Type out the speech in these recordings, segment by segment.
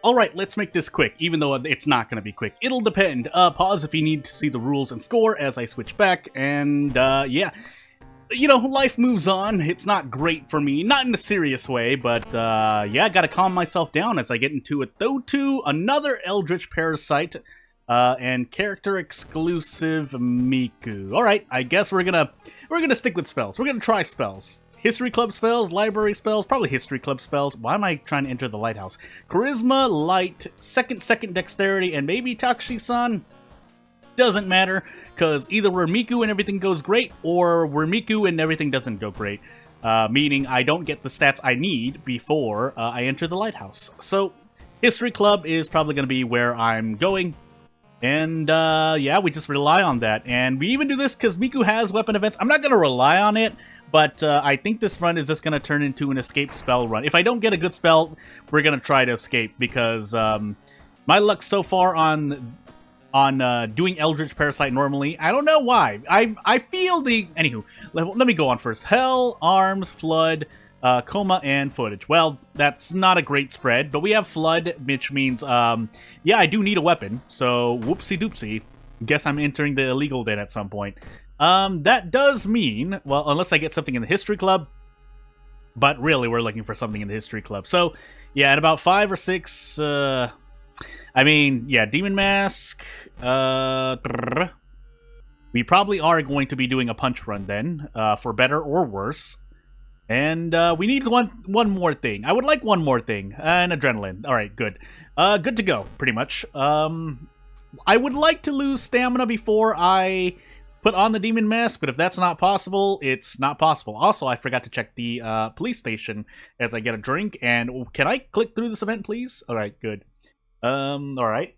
Alright, let's make this quick, even though it's not going to be quick. It'll depend. Pause if you need to see the rules and score as I switch back, and yeah. You know, life moves on. It's not great for me. Not in a serious way, but yeah, gotta calm myself down as I get into it. Though, to another Eldritch Parasite, and character-exclusive Miku. Alright, I guess we're gonna stick with spells. We're gonna try spells. History Club spells, library spells, probably History Club spells. Why am I trying to enter the lighthouse? Charisma, light, second dexterity, and maybe Takushi-san? Doesn't matter, because either we're Miku and everything goes great, or we're Miku and everything doesn't go great. Meaning I don't get the stats I need before I enter the lighthouse. So, History Club is probably going to be where I'm going. And, yeah, we just rely on that. And we even do this because Miku has weapon events. I'm not going to rely on it, but I think this run is just going to turn into an escape spell run. If I don't get a good spell, we're going to try to escape, because my luck so far on doing Eldritch Parasite normally, I don't know why. I feel the... Anywho, let me go on first. Hell, Arms, Flood, Coma, and Footage. Well, that's not a great spread, but we have Flood, which means, yeah, I do need a weapon, so whoopsie-doopsie. Guess I'm entering the illegal den at some point. That does mean, well, unless I get something in the History Club, but really, we're looking for something in the History Club. So, yeah, at about 5 or 6, I mean, yeah, Demon Mask, we probably are going to be doing a punch run then, for better or worse. And, we need one more thing. I would like one more thing. An adrenaline. Alright, good. Good to go, pretty much. I would like to lose stamina before I put on the Demon Mask, but if that's not possible, it's not possible. Also, I forgot to check the, police station as I get a drink, and can I click through this event, please? Alright, good. Alright.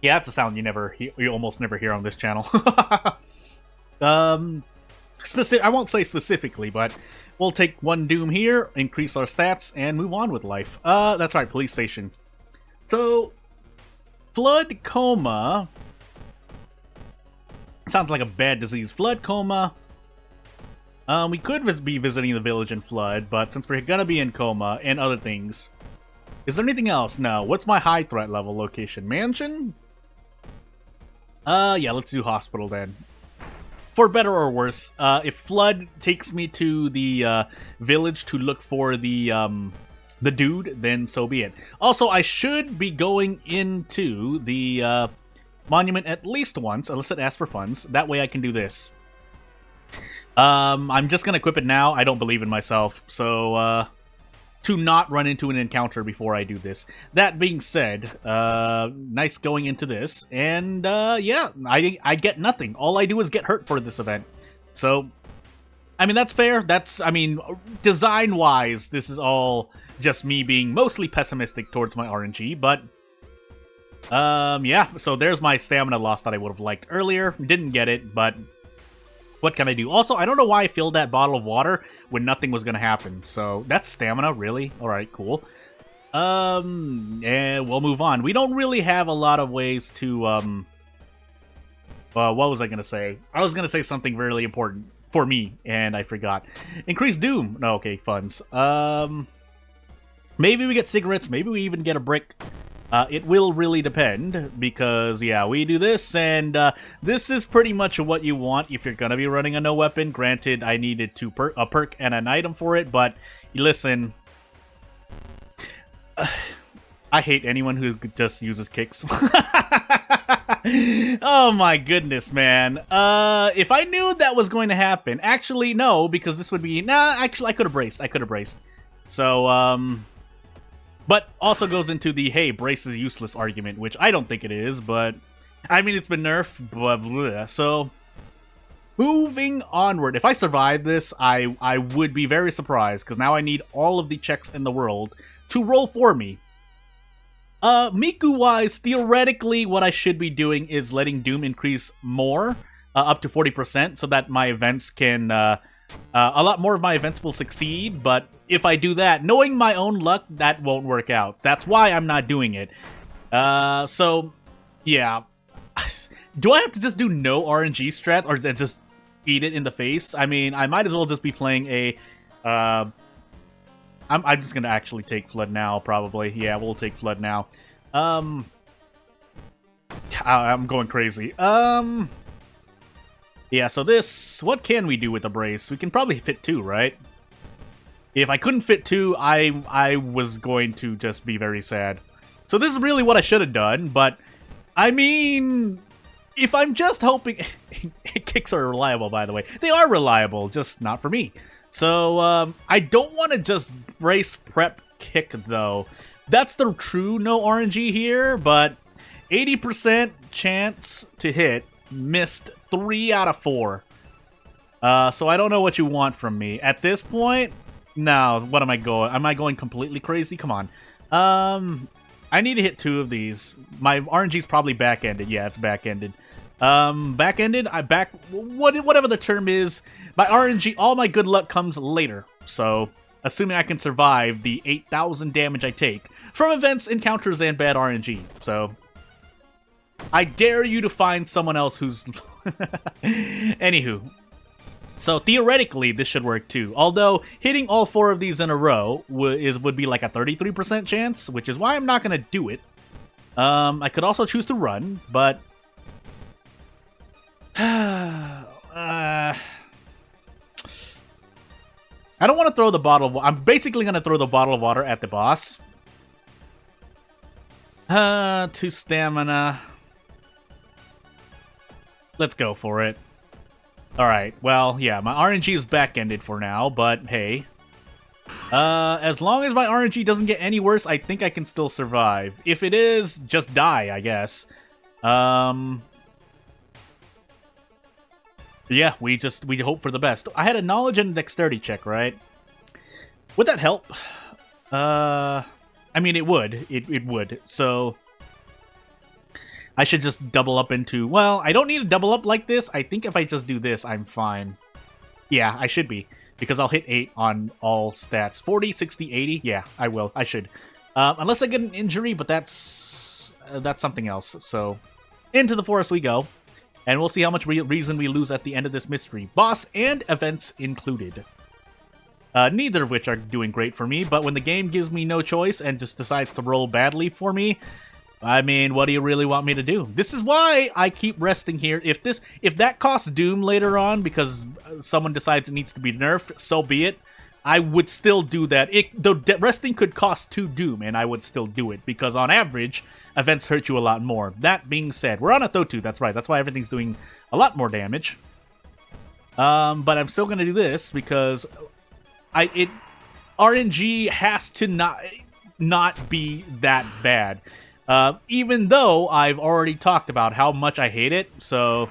Yeah, that's a sound you almost never hear on this channel. I won't say specifically, but we'll take one doom here, increase our stats, and move on with life. That's right, police station. So, Flood Coma. Sounds like a bad disease. Flood Coma. We could be visiting the village in Flood, but since we're gonna be in Coma and other things... Is there anything else? No. What's my high threat level location? Mansion? Yeah, let's do hospital then. For better or worse, if Flood takes me to the village to look for the dude, then so be it. Also, I should be going into the monument at least once, unless it asks for funds. That way I can do this. I'm just gonna equip it now. I don't believe in myself, so to not run into an encounter before I do this. That being said, nice going into this, and yeah, I get nothing. All I do is get hurt for this event. So, I mean, that's fair. I mean, design-wise, this is all just me being mostly pessimistic towards my RNG, but yeah, so there's my stamina loss that I would have liked earlier. Didn't get it, but what can I do? Also, I don't know why I filled that bottle of water when nothing was going to happen. So, that's stamina, really? Alright, cool. And we'll move on. We don't really have a lot of ways to, what was I going to say? I was going to say something really important for me, and I forgot. Increase doom. No, okay, funds. Maybe we get cigarettes. Maybe we even get a brick. It will really depend, because, yeah, we do this, and this is pretty much what you want if you're gonna be running a no-weapon. Granted, I needed a perk and an item for it, but listen, I hate anyone who just uses kicks. Oh my goodness, man. If I knew that was going to happen, actually, no, because this would be, actually, I could have braced. So, but also goes into the, hey, brace is useless argument, which I don't think it is, but... I mean, it's been nerfed, blah, blah. So, moving onward. If I survive this, I would be very surprised, because now I need all of the checks in the world to roll for me. Miku-wise, theoretically, what I should be doing is letting Doom increase more, up to 40%, so that my events can... a lot more of my events will succeed, but if I do that, knowing my own luck, that won't work out. That's why I'm not doing it. So, yeah. Do I have to just do no RNG strats, or just eat it in the face. I mean, I might as well just be playing a... I'm just gonna actually take Flood now, probably. Yeah, we'll take Flood now. I'm going crazy. Yeah, so this... What can we do with the brace? We can probably fit 2, right? If I couldn't fit 2, I was going to just be very sad. So this is really what I should have done, but... I mean... If I'm just hoping... Kicks are reliable, by the way. They are reliable, just not for me. So, I don't want to just brace prep kick, though. That's the true no RNG here, but 80% chance to hit, missed 3 out of 4. So I don't know what you want from me. At this point, no, what am I going? Am I going completely crazy? Come on. I need to hit 2 of these. My RNG's probably back-ended. Yeah, it's back-ended. Back-ended? Whatever the term is. My RNG, all my good luck comes later. So, assuming I can survive the 8,000 damage I take from events, encounters, and bad RNG. So, I dare you to find someone else who's... Anywho. So, theoretically, this should work too. Although, hitting all 4 of these in a row would be like a 33% chance, which is why I'm not going to do it. I could also choose to run, but... I don't want to throw the bottle of water. I'm basically going to throw the bottle of water at the boss. 2 stamina. Let's go for it. Alright, well, yeah, my RNG is back-ended for now, but hey. As long as my RNG doesn't get any worse, I think I can still survive. If it is, just die, I guess. Yeah, we hope for the best. I had a knowledge and a dexterity check, right? Would that help? I mean, it would. It would. So, I should just double up into... Well, I don't need to double up like this. I think if I just do this, I'm fine. Yeah, I should be. Because I'll hit 8 on all stats. 40, 60, 80? Yeah, I will. I should. Unless I get an injury, but that's something else. So, into the forest we go. And we'll see how much reason we lose at the end of this mystery. Boss and events included. Neither of which are doing great for me, but when the game gives me no choice and just decides to roll badly for me, I mean, what do you really want me to do? This is why I keep resting here. If that costs Doom later on because someone decides it needs to be nerfed, so be it. I would still do that. The resting could cost 2 Doom, and I would still do it, because on average, events hurt you a lot more. That being said, we're on a Thotu, that's right. That's why everything's doing a lot more damage. But I'm still going to do this, because RNG has to not be that bad. Even though I've already talked about how much I hate it, so,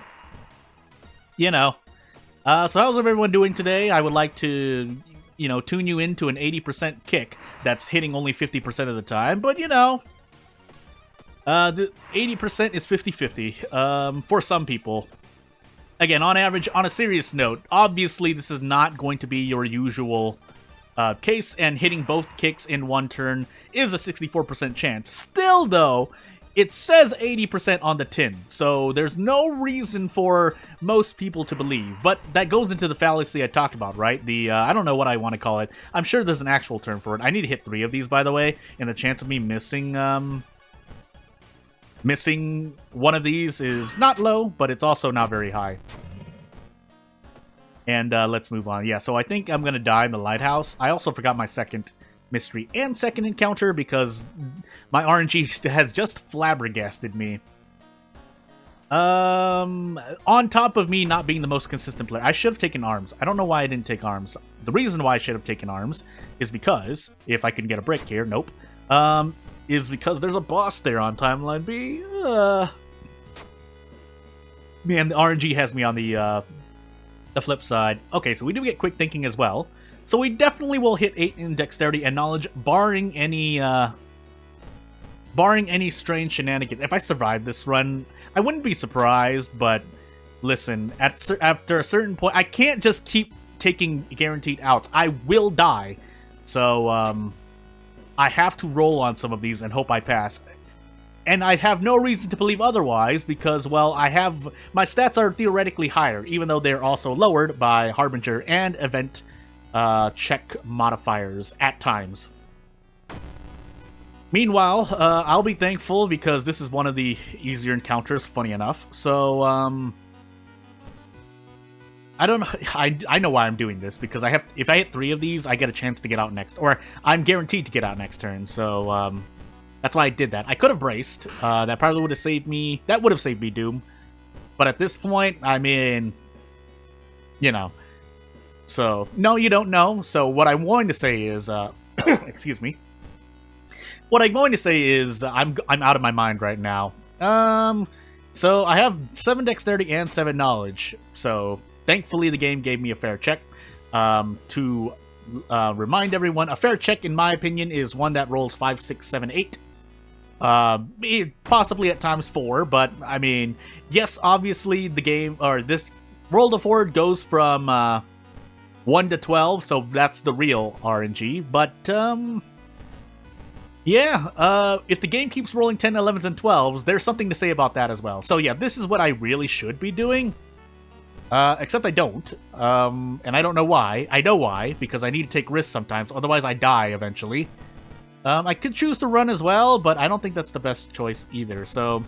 you know. So how's everyone doing today? I would like to... tune you into an 80% kick that's hitting only 50% of the time. But, the 80% is 50-50 for some people. Again, on average, on a serious note, obviously this is not going to be your usual case, and hitting both kicks in one turn is a 64% chance. Still, though, it says 80% on the tin, so there's no reason for most people to believe. But that goes into the fallacy I talked about, right? The, I don't know what I want to call it. I'm sure there's an actual term for it. I need to hit 3 of these, by the way, and the chance of me missing one of these is not low, but it's also not very high. And let's move on. Yeah, so I think I'm going to die in the lighthouse. I also forgot my second mystery and second encounter because my RNG has just flabbergasted me. On top of me not being the most consistent player, I should have taken arms. I don't know why I didn't take arms. The reason why I should have taken arms is because, if I can get a break here, nope, is because there's a boss there on Timeline B. Man, the RNG has me on the flip side. Okay, so we do get quick thinking as well. So we definitely will hit 8 in dexterity and knowledge, barring any strange shenanigans. If I survive this run, I wouldn't be surprised, but listen, after a certain point, I can't just keep taking guaranteed outs. I will die. So, I have to roll on some of these and hope I pass. And I have no reason to believe otherwise because, well, my stats are theoretically higher, even though they're also lowered by Harbinger and event check modifiers at times. Meanwhile, I'll be thankful because this is one of the easier encounters, funny enough. So, I don't know. I know why I'm doing this because if I hit 3 of these, I get a chance to get out next, or I'm guaranteed to get out next turn. So, that's why I did that. I could have braced. That probably would have saved me. That would have saved me Doom. But at this point, I mean, you know. So, no, you don't know. So what I'm going to say is, excuse me. What I'm going to say is I'm out of my mind right now. So I have 7 dexterity and 7 knowledge. So thankfully the game gave me a fair check. To remind everyone, a fair check in my opinion is one that rolls 5, 6, 7, 8. Possibly at times 4, but I mean, yes, obviously the game or this World of Horde goes from 1 to 12, so that's the real RNG. But yeah, if the game keeps rolling 10, 11s, and 12s, there's something to say about that as well. So yeah, this is what I really should be doing. Except I don't. And I don't know why. I know why, because I need to take risks sometimes, otherwise I die eventually. I could choose to run as well, but I don't think that's the best choice either. So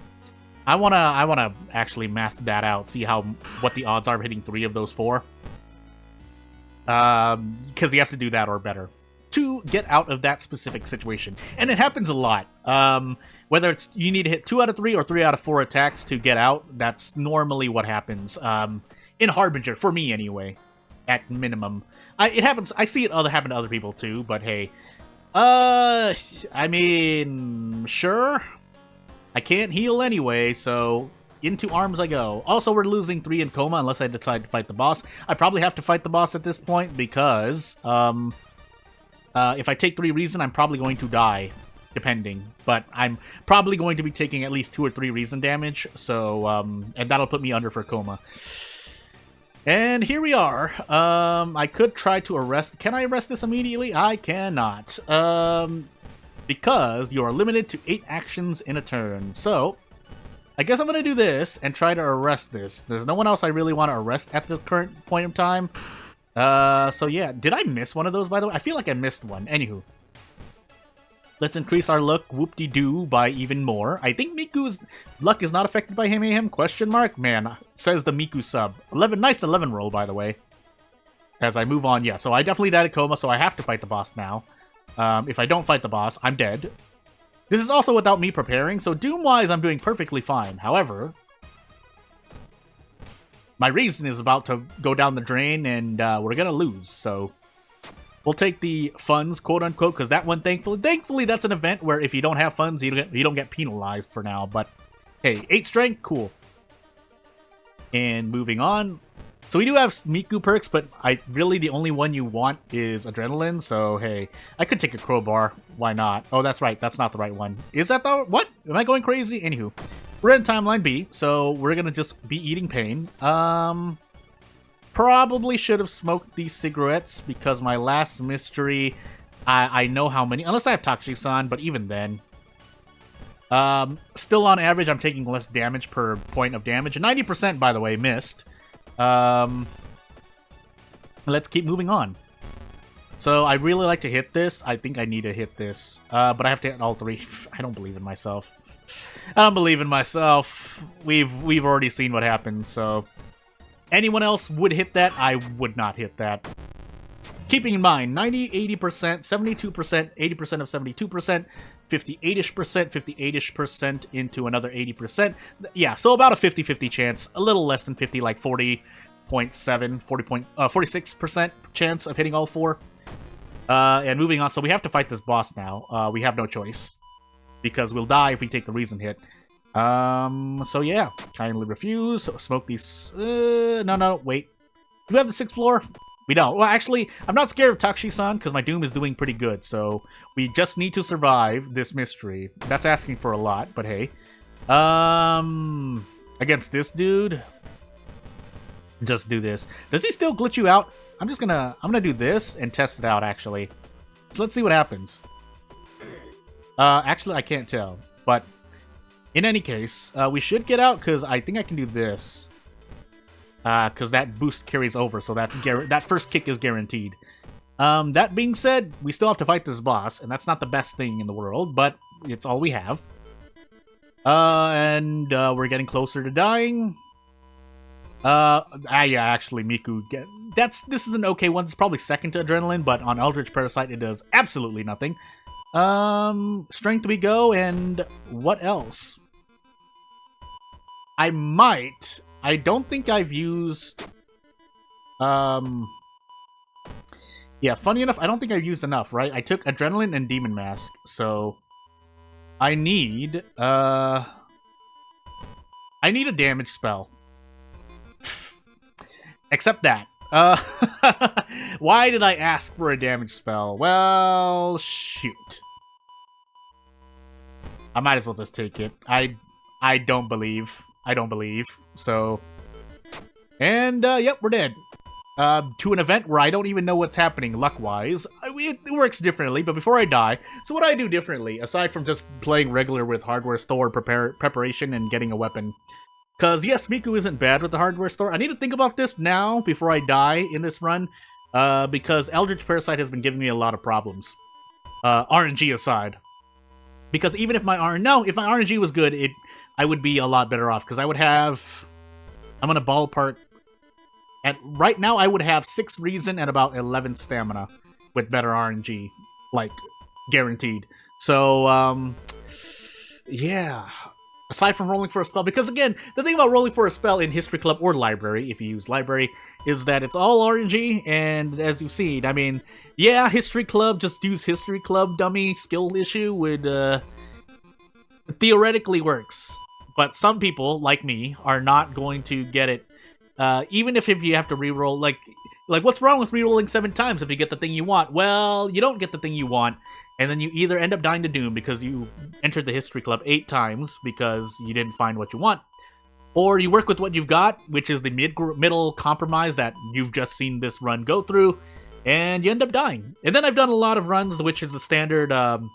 I wanna actually math that out, see what the odds are of hitting 3 of those 4. Because you have to do that or better to get out of that specific situation. And it happens a lot. Whether it's you need to hit 2 out of 3 or 3 out of 4 attacks to get out, that's normally what happens. In Harbinger, for me anyway, at minimum. It happens. I see it happen to other people too, but hey. I mean, sure. I can't heal anyway, so into arms I go. Also, we're losing 3 in coma unless I decide to fight the boss. I probably have to fight the boss at this point because, if I take 3 reason, I'm probably going to die, depending. But I'm probably going to be taking at least 2 or 3 reason damage, so, and that'll put me under for coma. And here we are. I could try to arrest... Can I arrest this immediately? I cannot. Because you are limited to 8 actions in a turn. So, I guess I'm going to do this and try to arrest this. There's no one else I really want to arrest at the current point in time. So yeah. Did I miss one of those, by the way? I feel like I missed one. Anywho. Let's increase our luck whoop-de-doo by even more. I think Miku's luck is not affected by Mayhem? Question mark? Man, says the Miku sub. 11, nice 11 roll, by the way. As I move on, yeah. So I definitely died at coma, so I have to fight the boss now. If I don't fight the boss, I'm dead. This is also without me preparing, so Doom-wise, I'm doing perfectly fine. However, my reason is about to go down the drain, and we're gonna lose, so... We'll take the funds, quote-unquote, because that one, thankfully, that's an event where if you don't have funds, you don't get penalized for now. But, hey, 8 strength, cool. And moving on. So we do have Miku perks, but really the only one you want is Adrenaline. So, hey, I could take a crowbar. Why not? Oh, that's right. That's not the right one. Is that the... What? Am I going crazy? Anywho, we're in Timeline B, so we're going to just be eating pain. Probably should have smoked these cigarettes because my last mystery, I know how many, unless I have Takshisan, but even then. Still on average, I'm taking less damage per point of damage. 90%, by the way, missed. Let's keep moving on. So I really like to hit this. I think I need to hit this. But I have to hit all 3. I don't believe in myself. I don't believe in myself. We've already seen what happens, so... Anyone else would hit that, I would not hit that. Keeping in mind, 90, 80%, 72%, 80% of 72%, 58-ish%, 58-ish% into another 80%. Yeah, so about a 50-50 chance. A little less than 50, like 40.7, 46% chance of hitting all 4. And moving on, so we have to fight this boss now. We have no choice. Because we'll die if we take the reason hit. So yeah, kindly refuse. Smoke these. No, wait. Do we have the 6th floor? We don't. Well, actually, I'm not scared of Takshisan because my Doom is doing pretty good. So we just need to survive this mystery. That's asking for a lot, but hey. Against this dude, just do this. Does he still glitch you out? I'm gonna do this and test it out. Actually, so let's see what happens. Actually, I can't tell, but. In any case, we should get out, because I think I can do this. Because that boost carries over, so that first kick is guaranteed. That being said, we still have to fight this boss, and that's not the best thing in the world, but it's all we have. And we're getting closer to dying. Yeah, actually, Miku, this is an okay one. It's probably second to Adrenaline, but on Eldritch Parasite, it does absolutely nothing. Strength we go, and what else? I don't think I've used, yeah, funny enough, I don't think I've used enough, right? I took Adrenaline and Demon Mask, so I need a damage spell. Except that. Why did I ask for a damage spell? Well, shoot. I might as well just take it. I don't believe. So, and, yep, we're dead. To an event where I don't even know what's happening luck-wise. It works differently, but before I die, so what I do differently, aside from just playing regular with hardware store preparation and getting a weapon. Because, yes, Miku isn't bad with the hardware store. I need to think about this now, before I die in this run, because Eldritch Parasite has been giving me a lot of problems. RNG aside. Because even if my RNG was good, I would be a lot better off, because I would have... I'm gonna ballpark... Right now, I would have 6 reason and about 11 stamina with better RNG. Like, guaranteed. So, yeah... Aside from rolling for a spell, because again, the thing about rolling for a spell in History Club or Library, if you use Library, is that it's all RNG, and as you've seen, I mean, yeah, History Club, just use History Club dummy skill issue would, theoretically works. But some people, like me, are not going to get it, even if you have to reroll, like, what's wrong with rerolling 7 times if you get the thing you want? Well, you don't get the thing you want, and then you either end up dying to Doom because you entered the History Club 8 times because you didn't find what you want, or you work with what you've got, which is the middle compromise that you've just seen this run go through, and you end up dying. And then I've done a lot of runs, which is the standard, I'm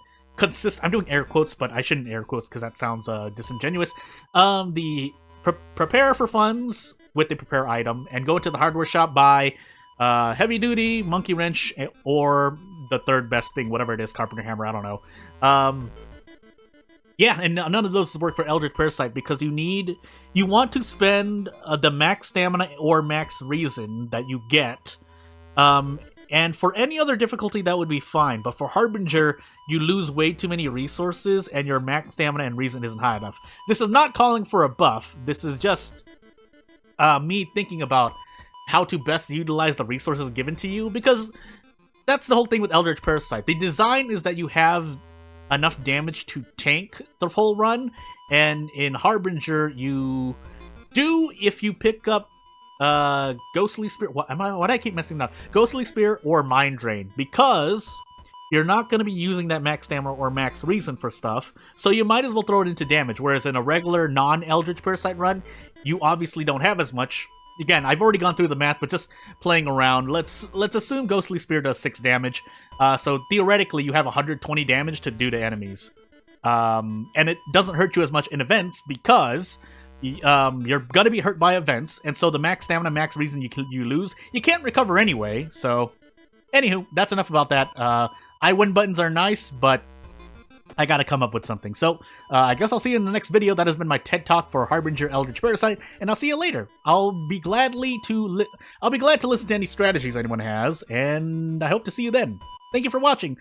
doing air quotes, but I shouldn't air quotes because that sounds disingenuous. The prepare for funds with the prepare item, and go into the hardware shop, buy heavy duty, monkey wrench, or the third best thing, whatever it is, carpenter hammer, I don't know. Yeah, and none of those work for Eldritch Parasite because you want to spend the max stamina or max reason that you get. And for any other difficulty, that would be fine. But for Harbinger, you lose way too many resources, and your max stamina and reason isn't high enough. This is not calling for a buff. This is just me thinking about how to best utilize the resources given to you, because that's the whole thing with Eldritch Parasite. The design is that you have enough damage to tank the whole run, and in Harbinger, you do if you pick up Ghostly Spear. What do I keep messing up? Ghostly Spear or Mind Drain, because you're not going to be using that max stamina or max reason for stuff, so you might as well throw it into damage, whereas in a regular non-Eldritch Parasite run, you obviously don't have as much. Again, I've already gone through the math, but just playing around, let's assume Ghostly Spear does 6 damage, so theoretically you have 120 damage to do to enemies. And it doesn't hurt you as much in events, because you're gonna be hurt by events, and so the max stamina, max reason you lose, you can't recover anyway, so... Anywho, that's enough about that. I win buttons are nice, but I gotta come up with something. So, I guess I'll see you in the next video. That has been my TED Talk for Harbinger Eldritch Parasite, and I'll see you later. I'll be glad to listen to any strategies anyone has, and I hope to see you then. Thank you for watching.